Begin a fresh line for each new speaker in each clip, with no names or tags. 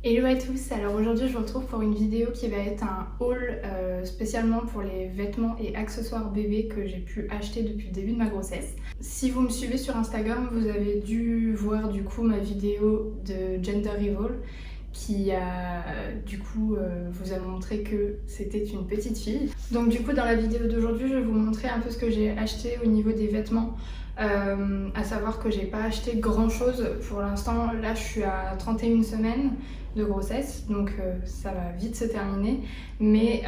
Hello à tous, alors aujourd'hui je vous retrouve pour une vidéo qui va être un haul spécialement pour les vêtements et accessoires bébés que j'ai pu acheter depuis le début de ma grossesse. Si vous me suivez sur Instagram, vous avez dû voir du coup ma vidéo de Gender Reveal qui vous a montré que c'était une petite fille. Donc du coup dans la vidéo d'aujourd'hui je vais vous montrer un peu ce que j'ai acheté au niveau des vêtements. À savoir que j'ai pas acheté grand chose pour l'instant. Là je suis à 31 semaines de grossesse, donc ça va vite se terminer, mais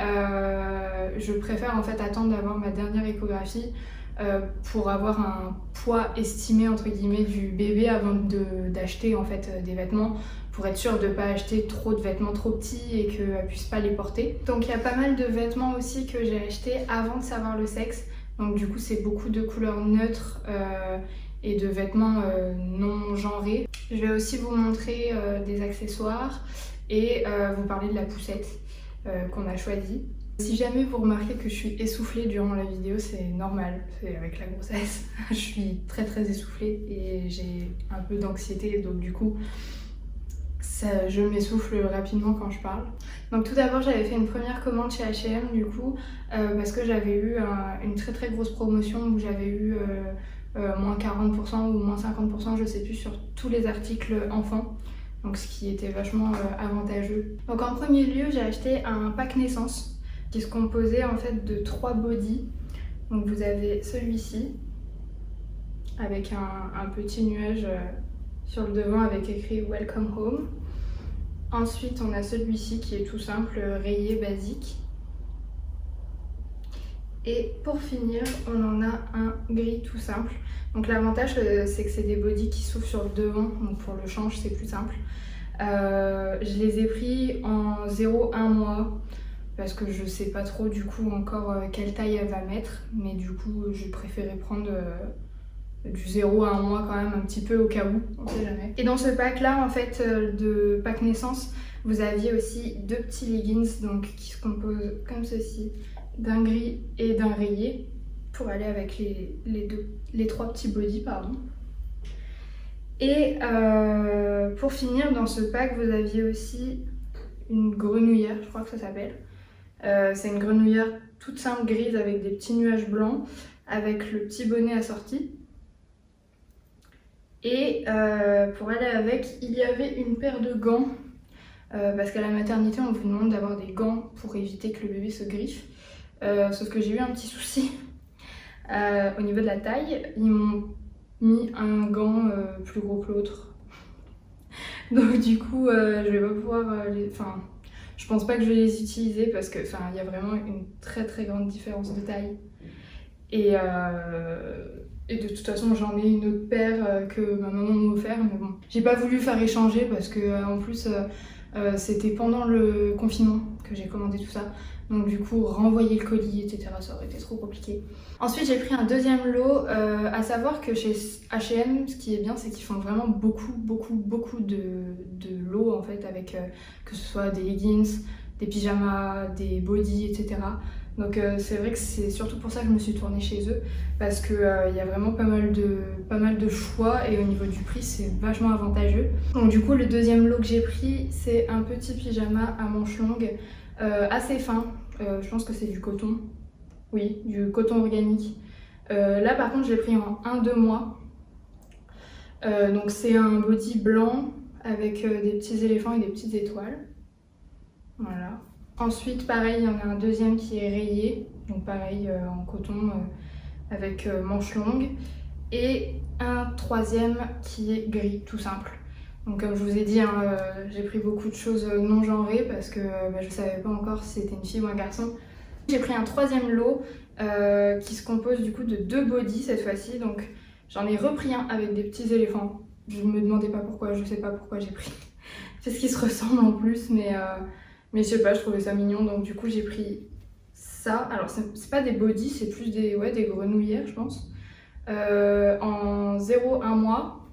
je préfère en fait attendre d'avoir ma dernière échographie pour avoir un poids estimé entre guillemets du bébé avant d'acheter en fait des vêtements, pour être sûre de ne pas acheter trop de vêtements trop petits et qu'elle puisse pas les porter. Donc il y a pas mal de vêtements aussi que j'ai acheté avant de savoir le sexe. Donc du coup c'est beaucoup de couleurs neutres et de vêtements non genrés. Je vais aussi vous montrer des accessoires et vous parler de la poussette qu'on a choisie. Si jamais vous remarquez que je suis essoufflée durant la vidéo, c'est normal, c'est avec la grossesse. Je suis très essoufflée et j'ai un peu d'anxiété, donc du coup je m'essouffle rapidement quand je parle. Donc tout d'abord j'avais fait une première commande chez H&M du coup parce que j'avais eu une très grosse promotion où j'avais eu moins 40% ou moins 50%, je sais plus, sur tous les articles enfants, donc ce qui était vachement avantageux. Donc en premier lieu j'ai acheté un pack naissance qui se composait en fait de 3 bodys. Donc vous avez celui-ci avec un petit nuage sur le devant avec écrit Welcome Home. Ensuite on a celui-ci qui est tout simple, rayé, basique. Et pour finir on en a un gris tout simple. Donc l'avantage c'est que c'est des bodys qui s'ouvrent sur le devant, donc pour le change c'est plus simple. Je les ai pris en 0-1 mois parce que je sais pas trop du coup encore quelle taille elle va mettre, mais du coup j'ai préféré prendre du 0 à 1 mois quand même, un petit peu au cas où, on sait jamais. Et dans ce pack là en fait de pack naissance, vous aviez aussi 2 petits leggings donc qui se composent comme ceci, d'un gris et d'un rayé, pour aller avec les 3 petits bodys, pardon. Et pour finir, dans ce pack vous aviez aussi une grenouillère, je crois que ça s'appelle. C'est une grenouillère toute simple grise avec des petits nuages blancs, avec le petit bonnet assorti. Et pour aller avec, il y avait une paire de gants, parce qu'à la maternité on vous demande d'avoir des gants pour éviter que le bébé se griffe. Sauf que j'ai eu un petit souci au niveau de la taille, ils m'ont mis un gant plus gros que l'autre. Donc du coup je vais pas pouvoir je pense pas que je vais les utiliser parce que il y a vraiment une très grande différence de taille. Et de toute façon j'en ai une autre paire que ma maman m'a offert, mais bon, j'ai pas voulu faire échanger parce que en plus c'était pendant le confinement que j'ai commandé tout ça, donc du coup renvoyer le colis etc ça aurait été trop compliqué. Ensuite j'ai pris un deuxième lot, à savoir que chez H&M ce qui est bien c'est qu'ils font vraiment beaucoup de lots en fait, avec que ce soit des leggings, des pyjamas, des bodys etc. Donc c'est vrai que c'est surtout pour ça que je me suis tournée chez eux, parce qu'il y a vraiment pas mal de choix et au niveau du prix c'est vachement avantageux. Donc du coup le deuxième lot que j'ai pris c'est un petit pyjama à manches longues assez fin, je pense que c'est du coton, oui, du coton organique. Là par contre je l'ai pris en 1-2 mois. Donc c'est un body blanc avec des petits éléphants et des petites étoiles, voilà. Ensuite pareil, il y en a un deuxième qui est rayé, donc pareil en coton avec manches longues, et un troisième qui est gris tout simple. Donc comme je vous ai dit, hein, j'ai pris beaucoup de choses non genrées parce que je savais pas encore si c'était une fille ou un garçon. J'ai pris un troisième lot qui se compose du coup de 2 bodys cette fois-ci, donc j'en ai repris un avec des petits éléphants. Je me demandais pas pourquoi, je sais pas pourquoi j'ai pris, parce qu'ils se ressemblent en plus, mais je sais pas, je trouvais ça mignon, donc du coup j'ai pris ça. Alors c'est pas des bodys, c'est plus des grenouillères je pense, en 0-1 mois.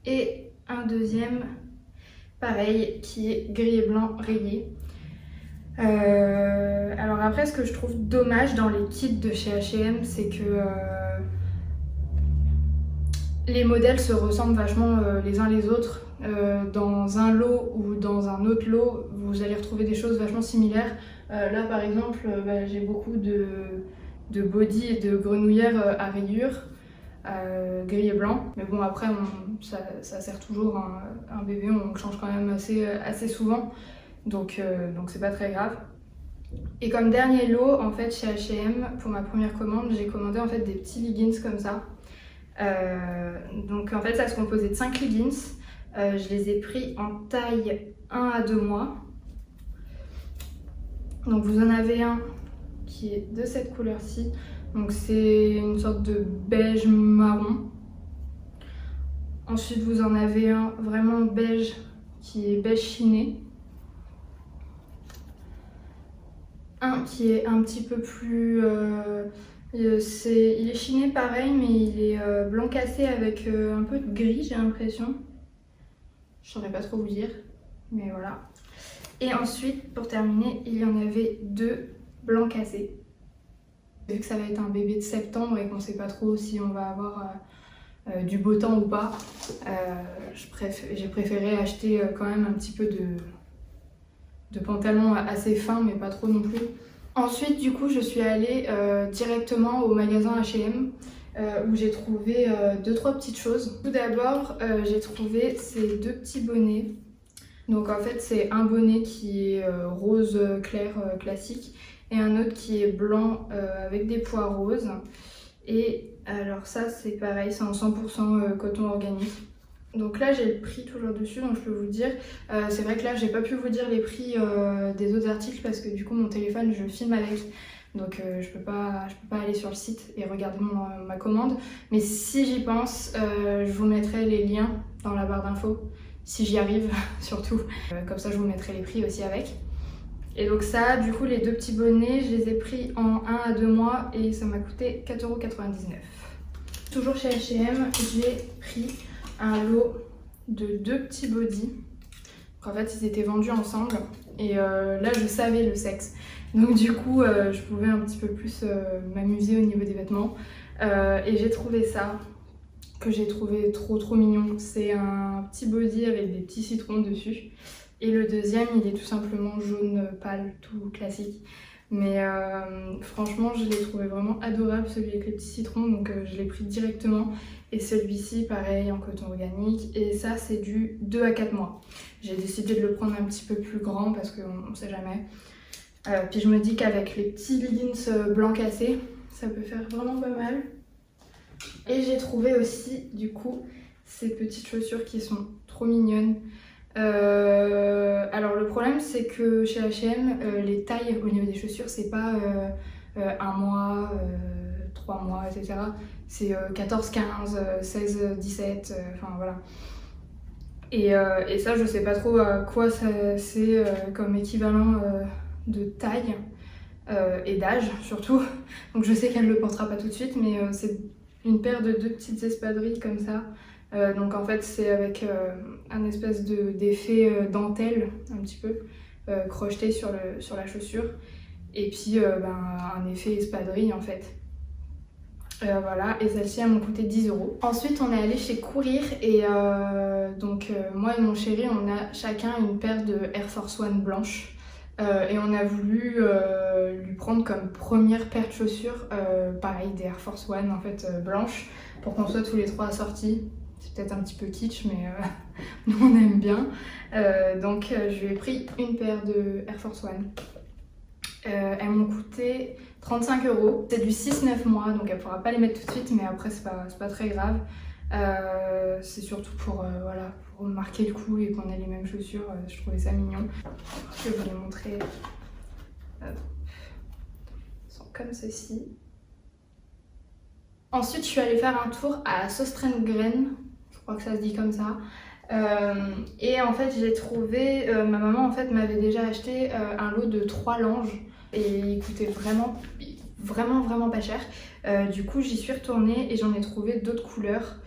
Et un deuxième pareil qui est gris et blanc rayé. Alors après ce que je trouve dommage dans les kits de chez H&M c'est que Les modèles se ressemblent vachement les uns les autres. Dans un lot ou dans un autre lot, vous allez retrouver des choses vachement similaires. Là par exemple, j'ai beaucoup de body et de grenouillères à rayures, gris et blanc. Mais bon après, ça sert toujours un bébé, on change quand même assez souvent. Donc c'est pas très grave. Et comme dernier lot, en fait chez H&M, pour ma première commande, j'ai commandé en fait des petits leggings comme ça. Donc en fait ça se composait de 5 leggings. Je les ai pris en taille 1 à 2 mois. Donc vous en avez un qui est de cette couleur-ci. Donc c'est une sorte de beige marron. Ensuite vous en avez un vraiment beige qui est beige chiné. Un qui est un petit peu plus... il est chiné pareil, mais il est blanc cassé avec un peu de gris, j'ai l'impression. Je saurais pas trop vous dire, mais voilà. Et ensuite, pour terminer, il y en avait 2 blancs cassés. Vu que ça va être un bébé de septembre et qu'on sait pas trop si on va avoir du beau temps ou pas, j'ai préféré acheter quand même un petit peu de pantalons assez fins, mais pas trop non plus. Ensuite, du coup, je suis allée directement au magasin H&M où j'ai trouvé 2-3 petites choses. Tout d'abord, j'ai trouvé ces 2 petits bonnets. Donc en fait, c'est un bonnet qui est rose clair classique et un autre qui est blanc avec des pois roses. Et alors ça, c'est pareil, c'est en 100% coton organique. Donc là j'ai le prix toujours dessus, donc je peux vous dire. C'est vrai que là j'ai pas pu vous dire les prix des autres articles parce que du coup mon téléphone je filme avec. Donc je peux pas aller sur le site et regarder ma commande. Mais si j'y pense, je vous mettrai les liens dans la barre d'infos. Si j'y arrive surtout. Comme ça je vous mettrai les prix aussi avec. Et donc ça, du coup les 2 petits bonnets, je les ai pris en 1 à 2 mois et ça m'a coûté 4,99 €. Toujours chez H&M, j'ai pris un lot de 2 petits bodys. En fait ils étaient vendus ensemble et là je savais le sexe. Donc du coup je pouvais un petit peu plus m'amuser au niveau des vêtements. Et j'ai trouvé ça, que j'ai trouvé trop mignon. C'est un petit body avec des petits citrons dessus. Et le deuxième il est tout simplement jaune pâle, tout classique. Mais franchement je l'ai trouvé vraiment adorable, celui avec les petits citrons, donc je l'ai pris directement. Et celui-ci pareil en coton organique, et ça c'est du 2 à 4 mois. J'ai décidé de le prendre un petit peu plus grand parce qu'on ne sait jamais. Puis je me dis qu'avec les petits leggings blancs cassés, ça peut faire vraiment pas mal. Et j'ai trouvé aussi du coup ces petites chaussures qui sont trop mignonnes. Alors le problème c'est que chez H&M les tailles au niveau des chaussures c'est pas 1 mois, 3 mois, etc. C'est 14, 15, 16, 17, enfin voilà. Et ça je sais pas trop à quoi c'est comme équivalent de taille et d'âge surtout. Donc je sais qu'elle le portera pas tout de suite, mais c'est une paire de 2 petites espadrilles comme ça. Donc en fait c'est avec un espèce d'effet dentelle un petit peu crocheté sur la chaussure et puis un effet espadrille en fait. Voilà, et celle-ci elles m'ont coûté 10 €. Ensuite on est allé chez Courir et moi et mon chéri on a chacun une paire de Air Force One blanches. Et on a voulu lui prendre comme première paire de chaussures, pareil des Air Force One en fait blanches, pour qu'on soit tous les 3 assortis. C'est peut-être un petit peu kitsch mais nous on aime bien. Donc je lui ai pris une paire de Air Force One. Elles m'ont coûté 35 €. C'est du 6-9 mois donc elle pourra pas les mettre tout de suite, mais après c'est pas très grave. C'est surtout pour marquer le coup et qu'on ait les mêmes chaussures. Je trouvais ça mignon. Je vais vous les montrer. Elles sont comme ceci. Ensuite je suis allée faire un tour à Søstrene, je crois que ça se dit comme ça. Et en fait j'ai trouvé, ma maman en fait m'avait déjà acheté un lot de 3 langes et il coûtait vraiment pas cher. Du coup j'y suis retournée et j'en ai trouvé d'autres couleurs.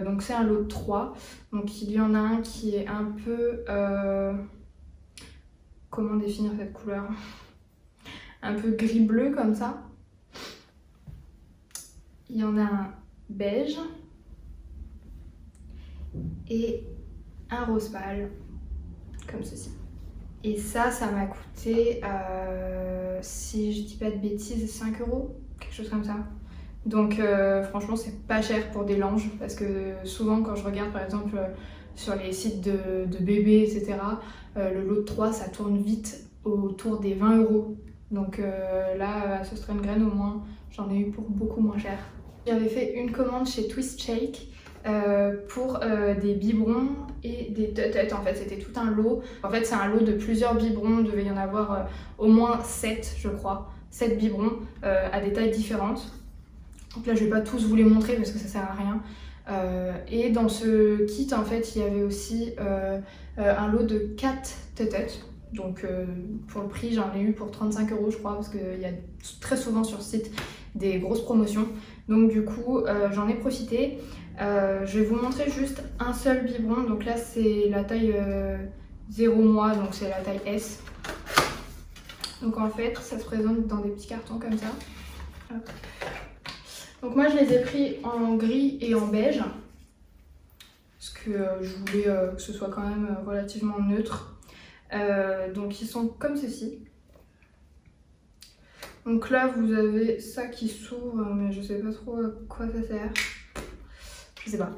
Donc c'est un lot de 3. Donc il y en a un qui est un peu... comment définir cette couleur? Un peu gris-bleu comme ça. Il y en a un beige. et un rose pâle, comme ceci. Et ça m'a coûté, si je dis pas de bêtises, 5 €, quelque chose comme ça. Donc franchement c'est pas cher pour des langes, parce que souvent quand je regarde par exemple sur les sites de bébés, etc., le lot de 3 ça tourne vite autour des 20 €. Donc là, à ce Strain Grain, au moins, j'en ai eu pour beaucoup moins cher. J'avais fait une commande chez Twist Shake pour des biberons et des tututs. En fait, c'était tout un lot. En fait, c'est un lot de plusieurs biberons. Il devait y en avoir au moins 7, je crois. 7 biberons à des tailles différentes. Donc là, je vais pas tous vous les montrer parce que ça sert à rien. Et dans ce kit, en fait, il y avait aussi un lot de 4 tututs. Donc pour le prix, j'en ai eu pour 35 € je crois, parce qu'il y a très souvent sur ce site des grosses promotions. Donc du coup, j'en ai profité. Je vais vous montrer juste un seul biberon. Donc là, c'est la taille 0 mois, donc c'est la taille S. Donc en fait, ça se présente dans des petits cartons comme ça. Hop. Donc moi, je les ai pris en gris et en beige. Parce que je voulais que ce soit quand même relativement neutre. Donc ils sont comme ceci. Donc là vous avez ça qui s'ouvre, mais je sais pas trop à quoi ça sert. Je sais pas.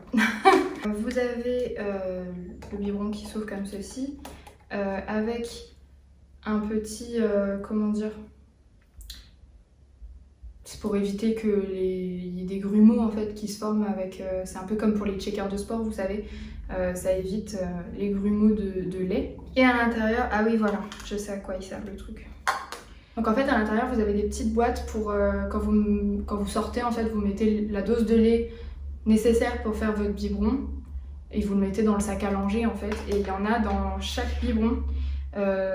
Vous avez le biberon qui s'ouvre comme ceci, avec un petit, comment dire, c'est pour éviter qu'il y ait des grumeaux en fait qui se forment avec, c'est un peu comme pour les checkers de sport, vous savez. Ça évite les grumeaux de lait. Et à l'intérieur, ah oui voilà, je sais à quoi il sert le truc. Donc en fait à l'intérieur vous avez des petites boîtes pour quand vous sortez, en fait vous mettez la dose de lait nécessaire pour faire votre biberon et vous le mettez dans le sac à langer en fait, et il y en a dans chaque biberon.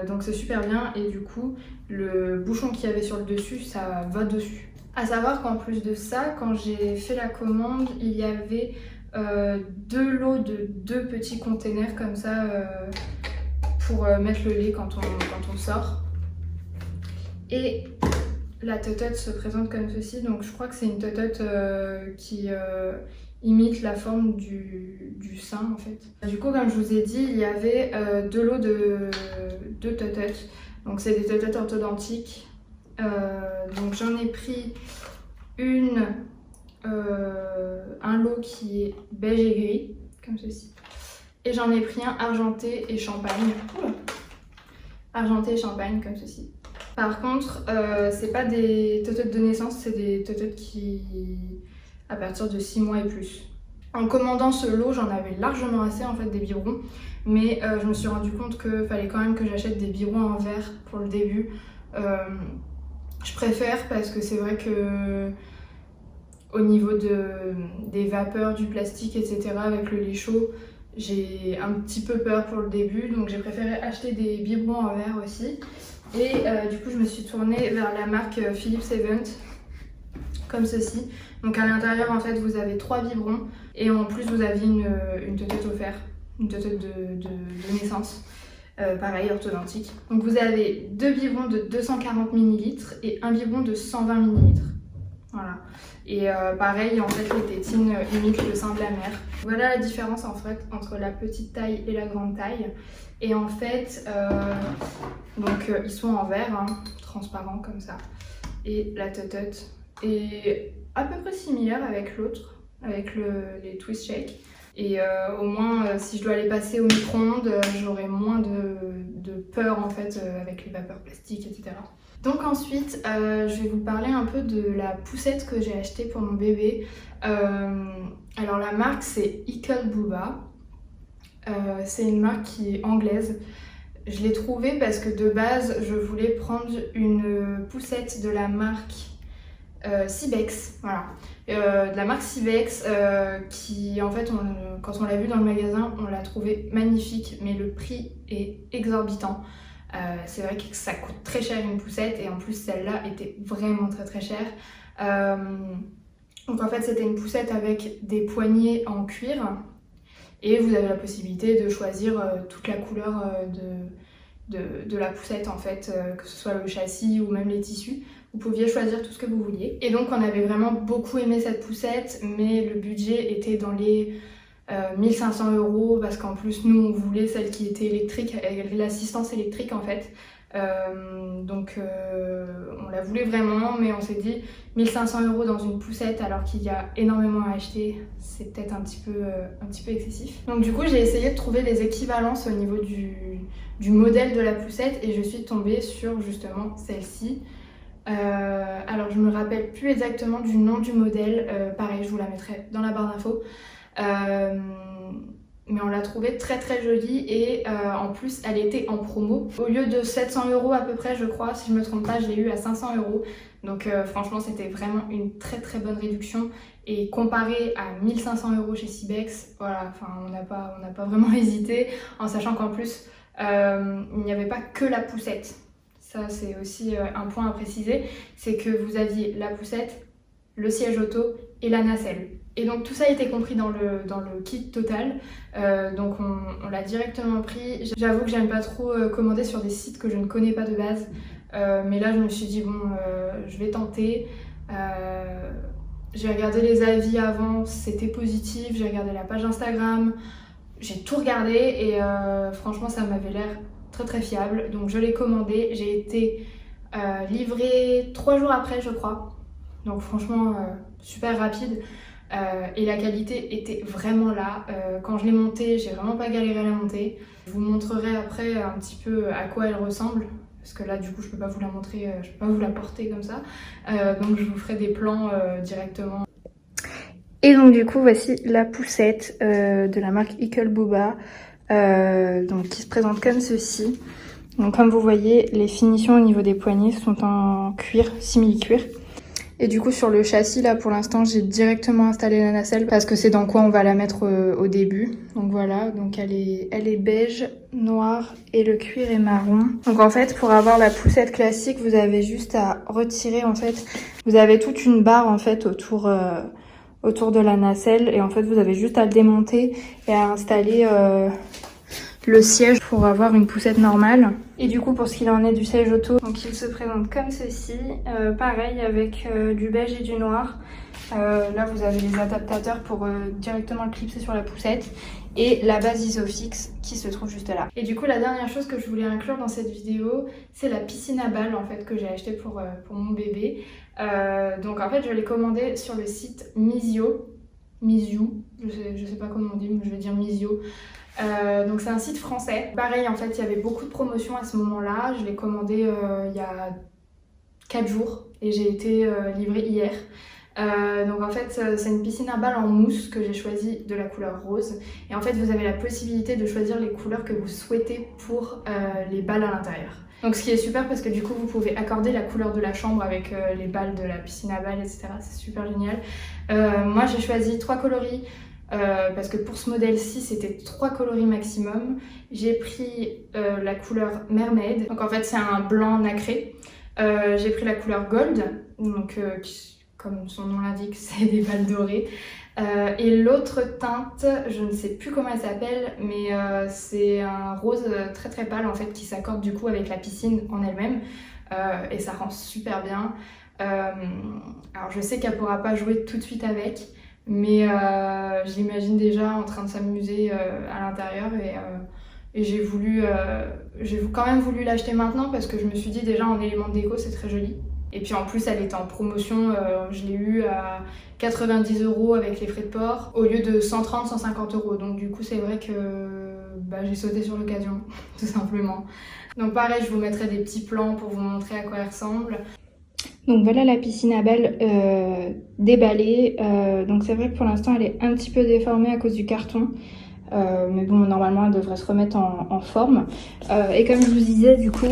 Donc c'est super bien, et du coup le bouchon qu'il y avait sur le dessus, ça va dessus. À savoir qu'en plus de ça, quand j'ai fait la commande, il y avait 2 lots de 2 petits containers comme ça pour mettre le lait quand on sort. Et la tutute se présente comme ceci, donc je crois que c'est une tutute qui imite la forme du sein en fait. Du coup, comme je vous ai dit, il y avait 2 lots de tututes, donc c'est des tututes orthodontiques. Donc j'en ai pris un lot qui est beige et gris, comme ceci. Et j'en ai pris un argenté et champagne. Oula. Argenté et champagne, comme ceci. Par contre, c'est pas des tututes de naissance, c'est des tututes qui à partir de 6 mois et plus. En commandant ce lot, j'en avais largement assez en fait des biberons, mais je me suis rendu compte qu'il fallait quand même que j'achète des biberons en verre pour le début. Je préfère parce que c'est vrai que au niveau des vapeurs, du plastique, etc. avec le lait chaud, j'ai un petit peu peur pour le début, donc j'ai préféré acheter des biberons en verre aussi. Et du coup je me suis tournée vers la marque Philips Avent, comme ceci. Donc à l'intérieur en fait vous avez 3 biberons et en plus vous aviez une tutute offerte, une tutute de naissance. Pareil, orthodontique. Donc vous avez 2 biberons de 240 ml et un biberon de 120 ml. Voilà. Et pareil, en fait, les tétines imitent le sein de la mère. Voilà la différence en fait entre la petite taille et la grande taille. Et en fait, donc ils sont en verre, hein, transparent comme ça. Et la tutute est à peu près similaire avec l'autre, avec les Twist Shake. Et au moins, si je dois les passer au micro-ondes, j'aurai moins de peur en fait avec les vapeurs plastiques, etc. Donc ensuite, je vais vous parler un peu de la poussette que j'ai achetée pour mon bébé. Alors la marque c'est Ickle Booba. C'est une marque qui est anglaise. Je l'ai trouvée parce que de base, je voulais prendre une poussette de la marque Cybex, voilà. De la marque Cybex qui en fait quand on l'a vue dans le magasin on l'a trouvée magnifique, mais le prix est exorbitant. C'est vrai que ça coûte très cher une poussette, et en plus celle-là était vraiment très chère. Donc en fait c'était une poussette avec des poignées en cuir et vous avez la possibilité de choisir toute la couleur de la poussette en fait, que ce soit le châssis ou même les tissus. Vous pouviez choisir tout ce que vous vouliez. Et donc on avait vraiment beaucoup aimé cette poussette, mais le budget était dans les 1500 € parce qu'en plus nous on voulait celle qui était électrique, avec l'assistance électrique en fait. Donc on la voulait vraiment, mais on s'est dit 1500 € dans une poussette alors qu'il y a énormément à acheter, c'est peut-être un petit peu excessif. Donc du coup j'ai essayé de trouver des équivalences au niveau du modèle de la poussette et je suis tombée sur justement celle-ci. Alors je me rappelle plus exactement du nom du modèle, pareil je vous la mettrai dans la barre d'infos. Mais on l'a trouvée très très jolie et en plus elle était en promo. Au lieu de 700 € à peu près je crois, si je me trompe pas, je l'ai eu à 500 €. Donc franchement c'était vraiment une très très bonne réduction. Et comparé à 1500 € chez Cybex, voilà, enfin on n'a pas vraiment hésité, en sachant qu'en plus il n'y avait pas que la poussette. Ça c'est aussi un point à préciser, c'est que vous aviez la poussette, le siège auto et la nacelle. Et donc tout ça a été compris dans le kit total, donc on l'a directement pris. J'avoue que j'aime pas trop commander sur des sites que je ne connais pas de base, mais là je me suis dit bon, je vais tenter. J'ai regardé les avis avant, c'était positif, j'ai regardé la page Instagram, j'ai tout regardé et franchement ça m'avait l'air très très fiable. Donc je l'ai commandé, j'ai été livrée 3 jours après je crois, donc franchement super rapide. Et la qualité était vraiment là. Quand je l'ai montée, j'ai vraiment pas galéré à la monter. Je vous montrerai après un petit peu à quoi elle ressemble, parce que là du coup je peux pas vous la montrer, je peux pas vous la porter comme ça. Donc je vous ferai des plans directement. Et donc du coup voici la poussette de la marque Ikel Boba, donc qui se présente comme ceci. Donc comme vous voyez, les finitions au niveau des poignées sont en cuir, simili-cuir. Et du coup sur le châssis là pour l'instant j'ai directement installé la nacelle parce que c'est dans quoi on va la mettre au début. Donc voilà, donc elle est beige, noire et le cuir est marron. Donc en fait pour avoir la poussette classique vous avez juste à retirer en fait, vous avez toute une barre en fait autour de la nacelle et en fait vous avez juste à le démonter et à installer le siège pour avoir une poussette normale. Et du coup pour ce qu'il en est du siège auto, donc il se présente comme ceci, pareil avec du beige et du noir. Là vous avez les adaptateurs pour directement le clipser sur la poussette et la base Isofix qui se trouve juste là. Et du coup la dernière chose que je voulais inclure dans cette vidéo, c'est la piscine à balles en fait que j'ai acheté pour mon bébé. Donc en fait je l'ai commandé sur le site Mizio, je sais pas comment on dit, mais je vais dire Mizio. Donc c'est un site français. Pareil en fait il y avait beaucoup de promotions à ce moment-là. Je l'ai commandé il y a 4 jours et j'ai été livrée hier. Donc en fait c'est une piscine à balles en mousse que j'ai choisi de la couleur rose. Et en fait vous avez la possibilité de choisir les couleurs que vous souhaitez pour les balles à l'intérieur. Donc ce qui est super parce que du coup vous pouvez accorder la couleur de la chambre avec les balles de la piscine à balles, etc. C'est super génial. Moi j'ai choisi 3 coloris. Parce que pour ce modèle-ci c'était 3 coloris maximum. J'ai pris la couleur Mermaid, donc en fait c'est un blanc nacré. J'ai pris la couleur Gold, donc comme son nom l'indique c'est des balles dorées. Et l'autre teinte, je ne sais plus comment elle s'appelle, mais c'est un rose très très pâle en fait qui s'accorde du coup avec la piscine en elle-même et ça rend super bien. Alors je sais qu'elle pourra pas jouer tout de suite avec, mais je l'imagine déjà en train de s'amuser à l'intérieur et j'ai quand même voulu l'acheter maintenant parce que je me suis dit déjà en élément de déco c'est très joli. Et puis en plus elle était en promotion, je l'ai eu à 90 € avec les frais de port au lieu de 130-150 €. Donc du coup c'est vrai que j'ai sauté sur l'occasion tout simplement. Donc pareil je vous mettrai des petits plans pour vous montrer à quoi elle ressemble. Donc voilà la piscine à balles déballée. Donc c'est vrai que pour l'instant elle est un petit peu déformée à cause du carton. Mais bon normalement elle devrait se remettre en forme. Et comme je vous disais du coup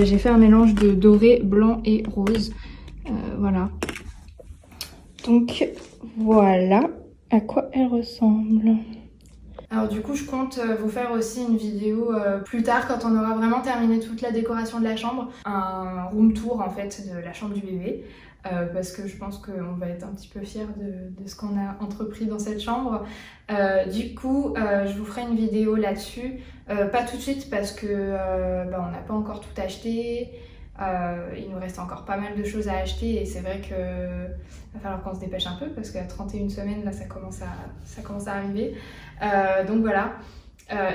j'ai fait un mélange de doré, blanc et rose. Voilà. Donc voilà à quoi elle ressemble. Alors du coup je compte vous faire aussi une vidéo plus tard quand on aura vraiment terminé toute la décoration de la chambre. Un room tour en fait de la chambre du bébé. Parce que je pense qu'on va être un petit peu fiers de ce qu'on a entrepris dans cette chambre. Du coup je vous ferai une vidéo là-dessus. Pas tout de suite parce que on n'a pas encore tout acheté. Il nous reste encore pas mal de choses à acheter et c'est vrai qu'il va falloir qu'on se dépêche un peu parce qu'à 31 semaines, là, ça commence à arriver. Donc voilà.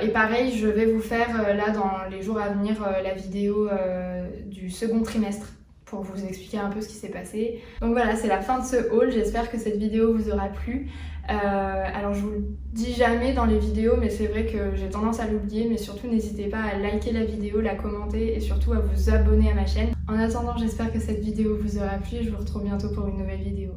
Et pareil, je vais vous faire là dans les jours à venir la vidéo du second trimestre pour vous expliquer un peu ce qui s'est passé. Donc voilà, c'est la fin de ce haul, j'espère que cette vidéo vous aura plu. Alors je vous le dis jamais dans les vidéos, mais c'est vrai que j'ai tendance à l'oublier, mais surtout n'hésitez pas à liker la vidéo, la commenter et surtout à vous abonner à ma chaîne. En attendant, j'espère que cette vidéo vous aura plu et je vous retrouve bientôt pour une nouvelle vidéo.